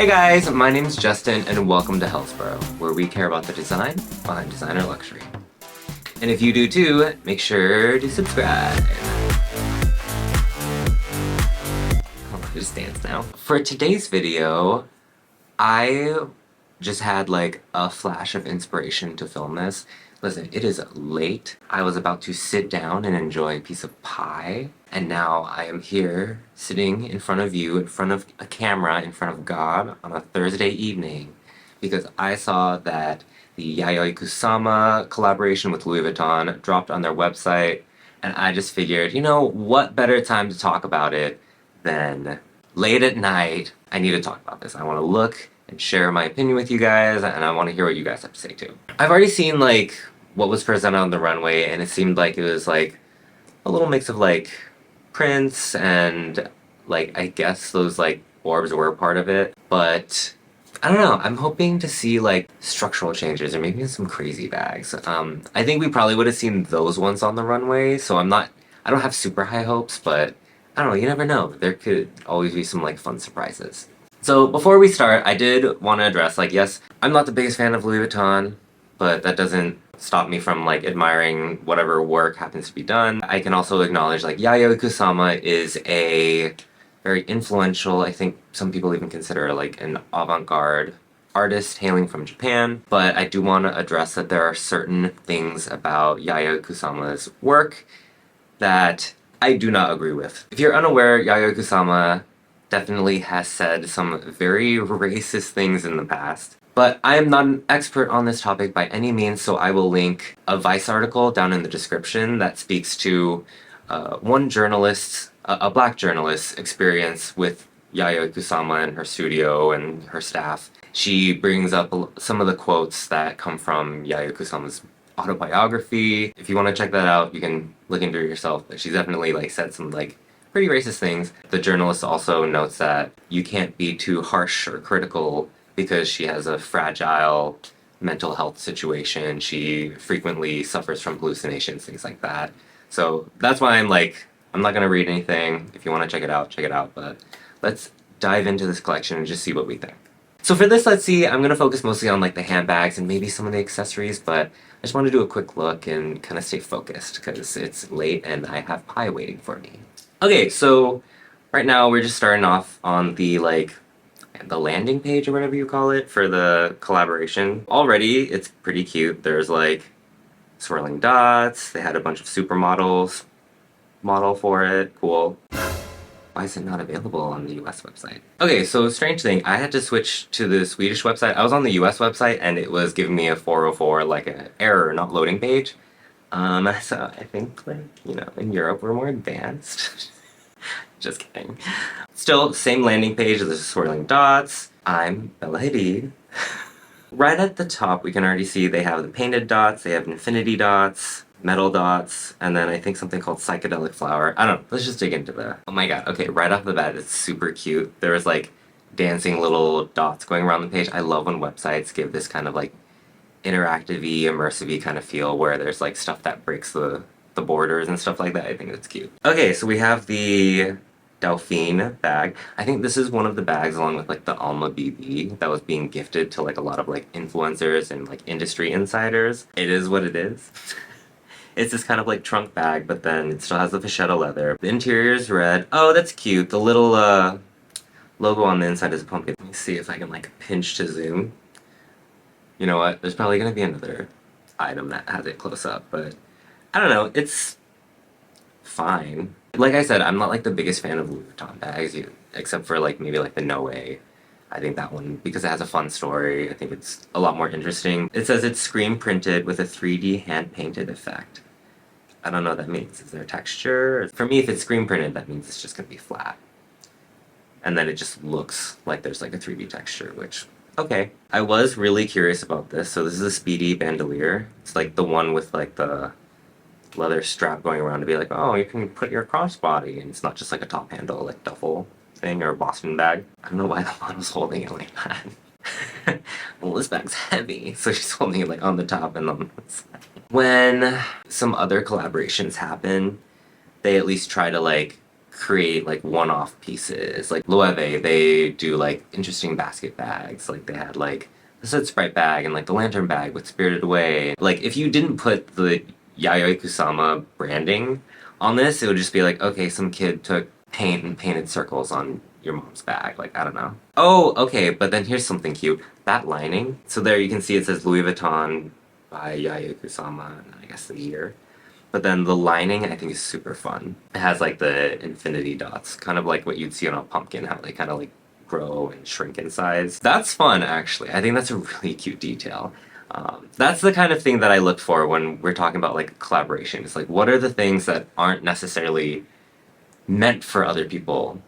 Hey guys, my name is Justin and welcome to Hillsboro, where we care about the design behind designer luxury. And if you do too, make sure to subscribe. Hold on, just dance now. For today's video, I just had like a flash of inspiration to film this. Listen, it is late. I was about to sit down and enjoy a piece of pie, and now I am here sitting in front of you, in front of a camera, in front of God on a Thursday evening because I saw that the Yayoi Kusama collaboration with Louis Vuitton dropped on their website, and I just figured, you know, what better time to talk about it than late at night. I need to talk about this. I want to look and share my opinion with you guys, and I want to hear what you guys have to say too. I've already seen like what was presented on the runway, and it seemed like it was like a little mix of like prints and like I guess those like orbs were part of it, but I don't know. I'm hoping to see like structural changes or maybe some crazy bags. I think we probably would have seen those ones on the runway, so I don't have super high hopes, but I don't know, you never know. There could always be some like fun surprises. So before we start, I did want to address, like, yes, I'm not the biggest fan of Louis Vuitton, but that doesn't stop me from like admiring whatever work happens to be done. I can also acknowledge like Yayoi Kusama is a very influential, I think some people even consider her like an avant-garde artist hailing from Japan, but I do want to address that there are certain things about Yayoi Kusama's work that I do not agree with. If you're unaware, Yayoi Kusama definitely has said some very racist things in the past. But I am not an expert on this topic by any means, so I will link a Vice article down in the description that speaks to one journalist's, a black journalist's experience with Yayoi Kusama and her studio and her staff. She brings up some of the quotes that come from Yayoi Kusama's autobiography. If you want to check that out, you can look into it yourself, but she's definitely like said some like pretty racist things. The journalist also notes that you can't be too harsh or critical because she has a fragile mental health situation. She frequently suffers from hallucinations, things like that. So that's why I'm like, I'm not gonna read anything. If you want to check it out, but let's dive into this collection and just see what we think. So for this, let's see, I'm gonna focus mostly on like the handbags and maybe some of the accessories, but I just want to do a quick look and kind of stay focused because it's late and I have pie waiting for me. Okay, so right now we're just starting off on the like the landing page or whatever you call it for the collaboration. Already it's pretty cute. There's like swirling dots. They had a bunch of supermodels model for it. Cool. Why is it not available on the US website? Okay, so strange thing, I had to switch to the Swedish website. I was on the US website and it was giving me a 404, like an error, not loading page. So I think, like, you know, in Europe we're more advanced. Just kidding. Still, same landing page, there's swirling dots. I'm Bella Hadid. Right at the top, we can already see they have the painted dots, they have infinity dots, metal dots, and then I think something called psychedelic flower. I don't know, let's just dig into that. Oh my god, okay, right off the bat, it's super cute. There was like dancing little dots going around the page. I love when websites give this kind of like interactive-y, immersive-y kind of feel where there's like stuff that breaks the borders and stuff like that. I think that's cute. Okay, so we have the Dauphine bag. I think this is one of the bags along with like the Alma BB that was being gifted to like a lot of like influencers and like industry insiders. It is what it is. It's this kind of like trunk bag, but then it still has the vachetta leather. The interior is red. Oh, that's cute. The little logo on the inside is a pumpkin. Let me see if I can like pinch to zoom. You know what? There's probably gonna be another item that has it close up, but I don't know. It's fine. Like I said, I'm not like the biggest fan of Louis Vuitton bags, except for like maybe like the No Way. I think that one, because it has a fun story, I think it's a lot more interesting. It says it's screen printed with a 3D hand painted effect. I don't know what that means. Is there texture? For me, if it's screen printed, that means it's just gonna be flat. And then it just looks like there's like a 3D texture, which, okay. I was really curious about this. So this is a Speedy bandolier. It's like the one with like the leather strap going around to be like, oh, you can put your crossbody, and it's not just like a top handle like duffel thing or a Boston bag. I don't know why the model's holding it like that. Well, this bag's heavy, so she's holding it like on the top and on the side. When some other collaborations happen, they at least try to like create like one-off pieces. Like Loewe, they do like interesting basket bags. Like they had like the Set Sprite bag and like the lantern bag with Spirited Away. Like if you didn't put the Yayoi Kusama branding on this, it would just be like, okay, some kid took paint and painted circles on your mom's bag. Like, I don't know. Oh, okay, but then here's something cute. That lining. So there you can see it says Louis Vuitton by Yayoi Kusama, and I guess the year. But then the lining I think is super fun. It has like the infinity dots, kind of like what you'd see on a pumpkin, how they kind of like grow and shrink in size. That's fun, actually. I think that's a really cute detail. That's the kind of thing that I look for when we're talking about like collaboration. It's like, what are the things that aren't necessarily meant for other people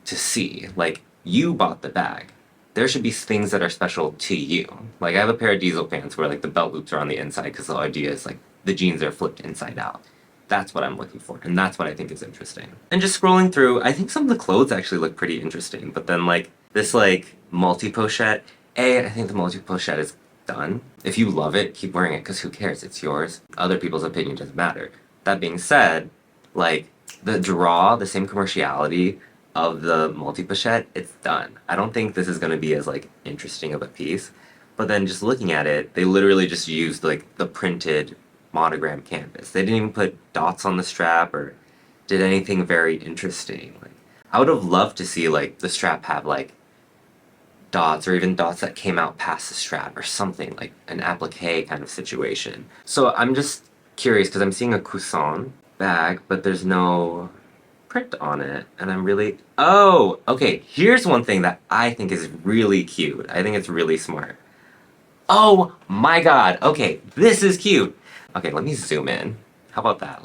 to see? Like, you bought the bag. There should be things that are special to you. Like, I have a pair of Diesel pants where like the belt loops are on the inside because the idea is like the jeans are flipped inside out. That's what I'm looking for, and that's what I think is interesting. And just scrolling through, I think some of the clothes actually look pretty interesting, but then like this like multi-pochette, I think the multi-pochette is done. If you love it, keep wearing it, because who cares? It's yours. Other people's opinion doesn't matter. That being said, like the same commerciality of the multi-pochette, it's done. I don't think this is going to be as like interesting of a piece, but then just looking at it, they literally just used like the printed monogram canvas. They didn't even put dots on the strap or did anything very interesting. Like, I would have loved to see like the strap have like dots, or even dots that came out past the strap or something, like an applique kind of situation. So I'm just curious because I'm seeing a Cousin bag, but there's no print on it, and I'm really... Oh! Okay, here's one thing that I think is really cute. I think it's really smart. Oh my god! Okay, this is cute! Okay, let me zoom in. How about that?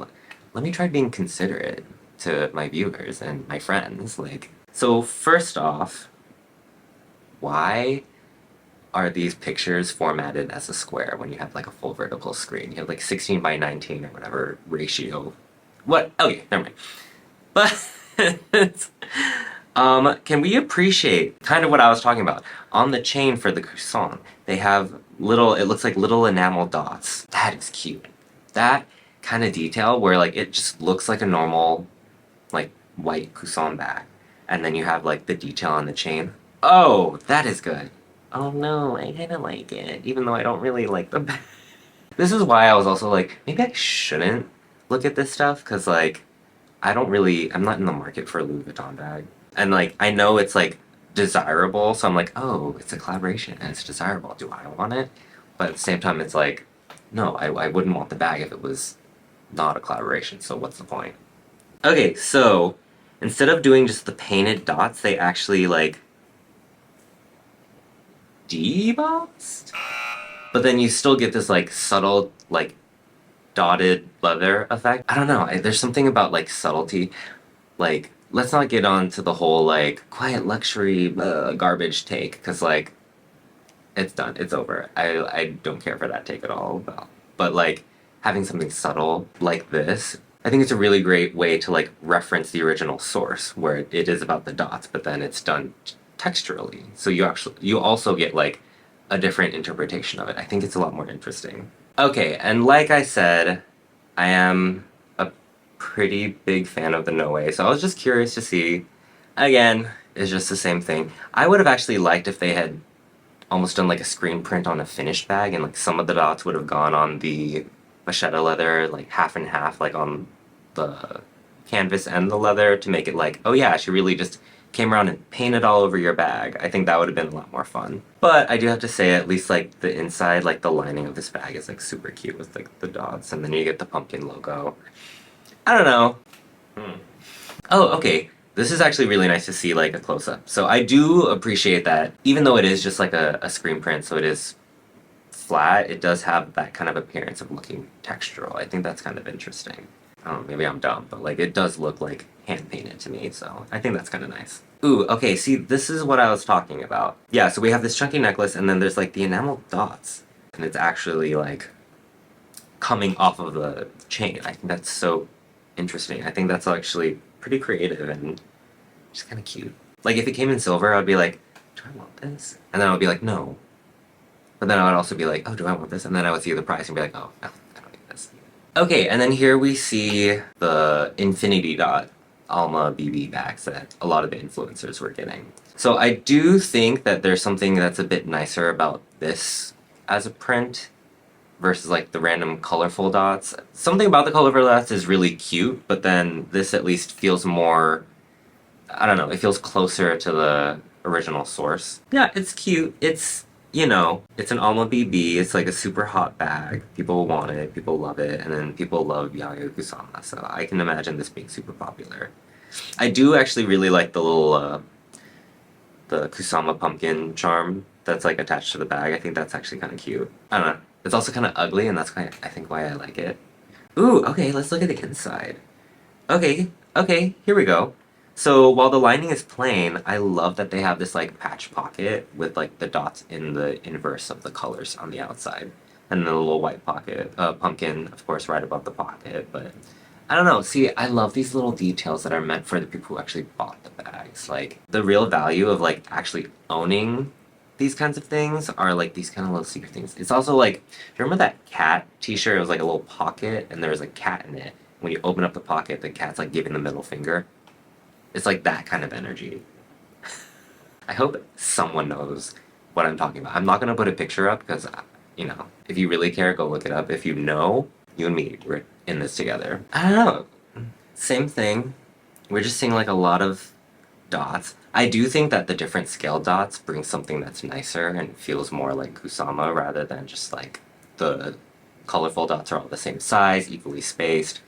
Let me try being considerate to my viewers and my friends. Like, so first off, why are these pictures formatted as a square when you have like a full vertical screen? You have like 16 by 19 or whatever ratio. What? Oh yeah, never mind. But can we appreciate kind of what I was talking about? On the chain for the croissant, they have little, it looks like little enamel dots. That is cute. That kind of detail where like it just looks like a normal like white croissant bag. And then you have like the detail on the chain. Oh, that is good. Oh no, I kind of like it, even though I don't really like the bag. This is why I was also like, maybe I shouldn't look at this stuff, because like, I'm not in the market for a Louis Vuitton bag. And like, I know it's like desirable, so I'm like, oh, it's a collaboration and it's desirable. Do I want it? But at the same time, it's like, no, I wouldn't want the bag if it was not a collaboration, so what's the point? Okay, so instead of doing just the painted dots, they actually like debossed? But then you still get this like subtle like dotted leather effect. I don't know, there's something about like subtlety. Like, let's not get on to the whole like quiet luxury garbage take, because like it's done, it's over. I don't care for that take at all. But like having something subtle like this, I think it's a really great way to like reference the original source where it is about the dots, but then it's done texturally. So you also get like a different interpretation of it. I think it's a lot more interesting. Okay, and like I said, I am a pretty big fan of the No Way, so I was just curious to see. Again, it's just the same thing. I would have actually liked if they had almost done like a screen print on a finished bag, and like some of the dots would have gone on the vachetta leather, like half and half, like on the canvas and the leather, to make it like, oh yeah, she really just came around and painted all over your bag. I think that would have been a lot more fun. But I do have to say, at least like the inside, like the lining of this bag is like super cute with like the dots, and then you get the pumpkin logo. I don't know. Oh, okay. This is actually really nice to see like a close-up. So I do appreciate that, even though it is just like a screen print, so it is flat, it does have that kind of appearance of looking textural. I think that's kind of interesting. I don't know, maybe I'm dumb, but like it does look like hand-painted to me, so I think that's kind of nice. Ooh, okay, see, this is what I was talking about. Yeah, so we have this chunky necklace, and then there's like the enamel dots, and it's actually like coming off of the chain. I think that's so interesting. I think that's actually pretty creative and just kind of cute. Like if it came in silver, I'd be like, do I want this? And then I would be like, no. But then I would also be like, oh, do I want this? And then I would see the price and be like, oh, no, I don't need this. Okay, and then here we see the infinity dot. Alma BB bags that a lot of the influencers were getting. So I do think that there's something that's a bit nicer about this as a print versus like the random colorful dots. Something about the colorful dots is really cute, but then this at least feels more, I don't know, it feels closer to the original source. Yeah, it's cute. It's, you know, it's an Alma BB. It's like a super hot bag. People want it, people love it, and then people love Yayoi Kusama, so I can imagine this being super popular. I do actually really like the little, the Kusama pumpkin charm that's like attached to the bag. I think that's actually kind of cute. I don't know. It's also kind of ugly, and that's kind of, I think, why I like it. Ooh, okay, let's look at the inside. Okay, here we go. So while the lining is plain, I love that they have this like patch pocket with like the dots in the inverse of the colors on the outside. And then a little white pocket, pumpkin, of course, right above the pocket. But I don't know. See, I love these little details that are meant for the people who actually bought the bags. Like the real value of like actually owning these kinds of things are like these kind of little secret things. It's also like, do you remember that cat t-shirt? It was like a little pocket and there was a cat in it. When you open up the pocket, the cat's like giving the middle finger. It's like that kind of energy. I hope someone knows what I'm talking about. I'm not gonna put a picture up because, you know, if you really care, go look it up. If you know, you and me, we're in this together. I don't know. Same thing. We're just seeing like a lot of dots. I do think that the different scale dots bring something that's nicer and feels more like Kusama rather than just like the colorful dots are all the same size, equally spaced.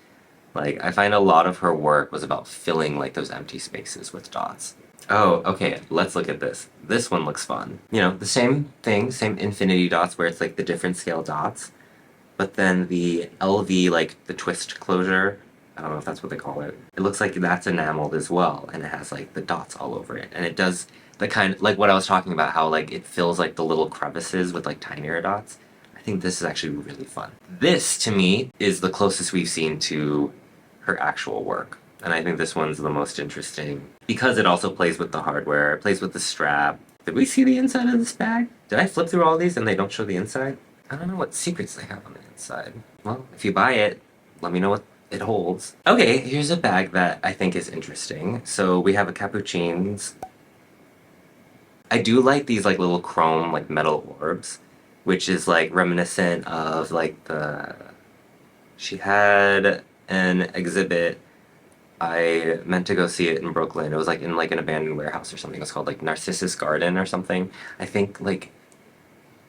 Like, I find a lot of her work was about filling, like, those empty spaces with dots. Oh, okay, let's look at this. This one looks fun. You know, the same thing, same infinity dots where it's, like, the different scale dots, but then the LV, like, the twist closure, I don't know if that's what they call it. It looks like that's enameled as well, and it has, like, the dots all over it. And it does the kind, like what I was talking about, how, like, it fills, like, the little crevices with, like, tinier dots. I think this is actually really fun. This, to me, is the closest we've seen to her actual work. And I think this one's the most interesting because it also plays with the hardware, it plays with the strap. Did we see the inside of this bag? Did I flip through all these and they don't show the inside? I don't know what secrets they have on the inside. Well, if you buy it, let me know what it holds. Okay, here's a bag that I think is interesting. So we have a Capucines. I do like these like little chrome like metal orbs, which is like reminiscent of like the... She had an exhibit. I meant to go see it in Brooklyn. It was like in like an abandoned warehouse or something. It was called like Narcissus Garden or something. I think like,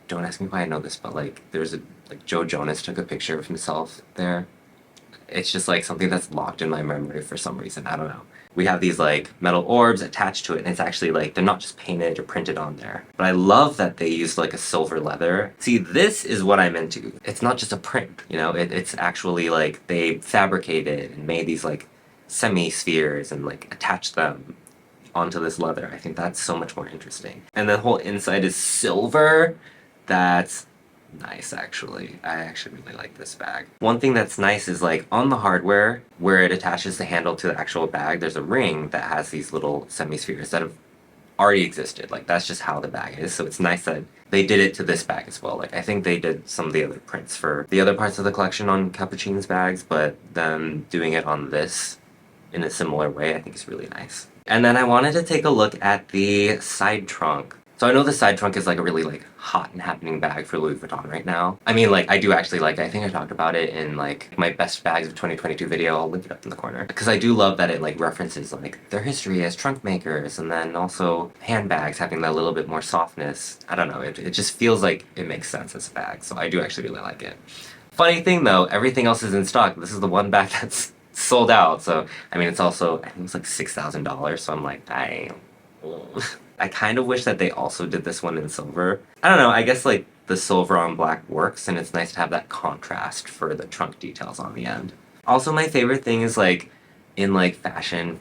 don't ask me why I know this, but like there's a like Joe Jonas took a picture of himself there. It's just like something that's locked in my memory for some reason. I don't know. We have these like metal orbs attached to it, and it's actually like they're not just painted or printed on there. But I love that they used like a silver leather. See, this is what I'm into. It's not just a print, you know, it's actually like they fabricated and made these like semi-spheres and like attached them onto this leather. I think that's so much more interesting. And the whole inside is silver. That's nice, actually. I actually really like this bag. One thing that's nice is like on the hardware where it attaches the handle to the actual bag, there's a ring that has these little semi-spheres that have already existed. Like that's just how the bag is. So it's nice that they did it to this bag as well. Like I think they did some of the other prints for the other parts of the collection on Capucines bags, but them doing it on this in a similar way I think is really nice. And then I wanted to take a look at the side trunk. So I know the side trunk is like a really like hot and happening bag for Louis Vuitton right now. I mean, like I do actually like, I think I talked about it in like my best bags of 2022 video. I'll link it up in the corner. Because I do love that it like references like their history as trunk makers and then also handbags having that little bit more softness. I don't know, it just feels like it makes sense as a bag. So I do actually really like it. Funny thing though, everything else is in stock. This is the one bag that's sold out. So, I mean, it's also, I think it's like $6,000. So I'm like, I kind of wish that they also did this one in silver. I don't know, I guess like the silver on black works and it's nice to have that contrast for the trunk details on the end. Also, my favorite thing is like in like fashion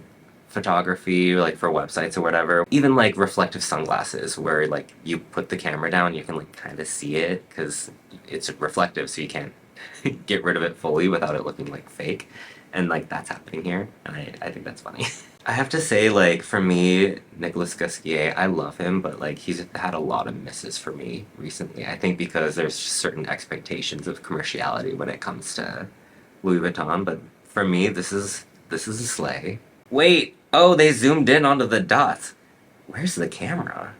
photography, like for websites or whatever, even like reflective sunglasses where like you put the camera down, you can like kind of see it because it's reflective so you can't get rid of it fully without it looking like fake. And like that's happening here and I think that's funny. I have to say, like, for me, Nicolas Gasquier, I love him, but, like, he's had a lot of misses for me recently. I think because there's certain expectations of commerciality when it comes to Louis Vuitton, but for me, this is a sleigh. Wait, oh, they zoomed in onto the dots. Where's the camera?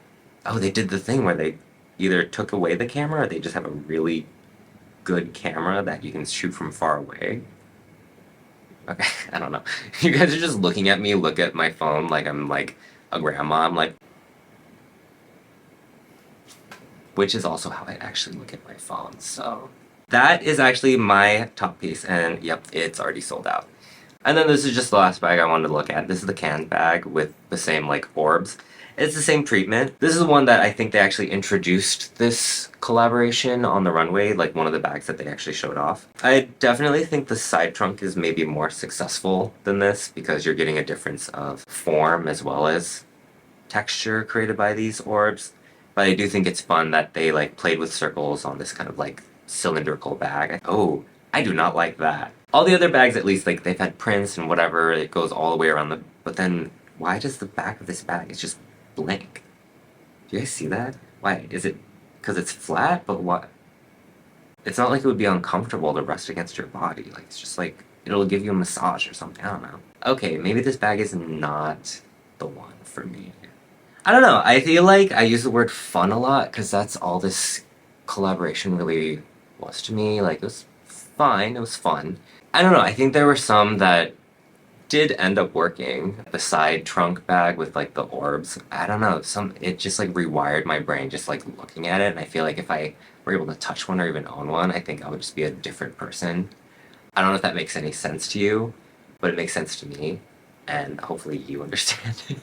Oh, they did the thing where they either took away the camera or they just have a really good camera that you can shoot from far away. Okay, I don't know. You guys are just looking at me look at my phone like I'm like a grandma. I'm like, which is also how I actually look at my phone. So that is actually my top piece, and yep, it's already sold out. And then this is just the last bag I wanted to look at. This is the can bag with the same like orbs. It's the same treatment. This is one that I think they actually introduced this collaboration on the runway, like one of the bags that they actually showed off. I definitely think the side trunk is maybe more successful than this because you're getting a difference of form as well as texture created by these orbs. But I do think it's fun that they like played with circles on this kind of like cylindrical bag. Oh, I do not like that. All the other bags, at least, like they've had prints and whatever, it goes all the way around the. But then, why does the back of this bag is just blank? Do you guys see that? Why is it? Because it's flat, but what? It's not like it would be uncomfortable to rest against your body. Like it's just like it'll give you a massage or something. I don't know. Okay, maybe this bag is not the one for me. I don't know. I feel like I use the word fun a lot because that's all this collaboration really was to me. Like, it was fine. It was fun. I don't know. I think there were some that did end up working. The side trunk bag with like the orbs. I don't know. It just like rewired my brain just like looking at it. And I feel like if I were able to touch one or even own one, I think I would just be a different person. I don't know if that makes any sense to you, but it makes sense to me. And hopefully you understand it.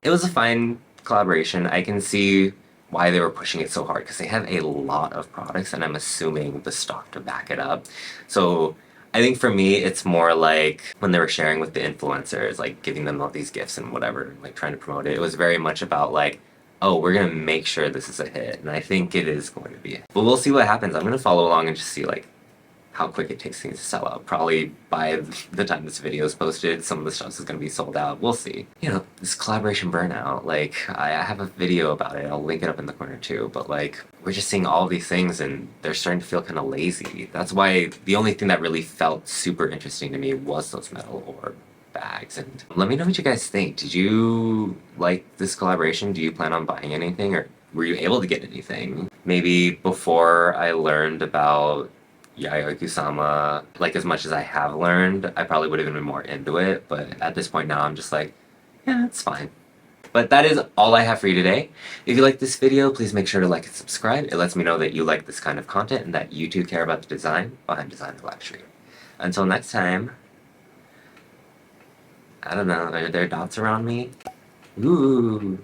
It was a fine collaboration. I can see why they were pushing it so hard because they have a lot of products and I'm assuming the stock to back it up. So I think for me, it's more like when they were sharing with the influencers, like giving them all these gifts and whatever, like trying to promote it. It was very much about like, oh, we're gonna make sure this is a hit, and I think it is going to be. But we'll see what happens. I'm gonna follow along and just see like how quick it takes things to sell out. Probably by the time this video is posted, some of the stuff is going to be sold out. We'll see. You know, this collaboration burnout, like, I have a video about it. I'll link it up in the corner too. But, like, we're just seeing all these things and they're starting to feel kind of lazy. That's why the only thing that really felt super interesting to me was those metal orb bags. And let me know what you guys think. Did you like this collaboration? Do you plan on buying anything? Or were you able to get anything? Maybe before I learned about Yayoi Kusama, like as much as I have learned, I probably would have been more into it, but at this point now I'm just like, yeah, it's fine. But that is all I have for you today. If you like this video, please make sure to like and subscribe. It lets me know that you like this kind of content and that you too care about the design behind designer luxury. Until next time, I don't know, are there dots around me? Ooh.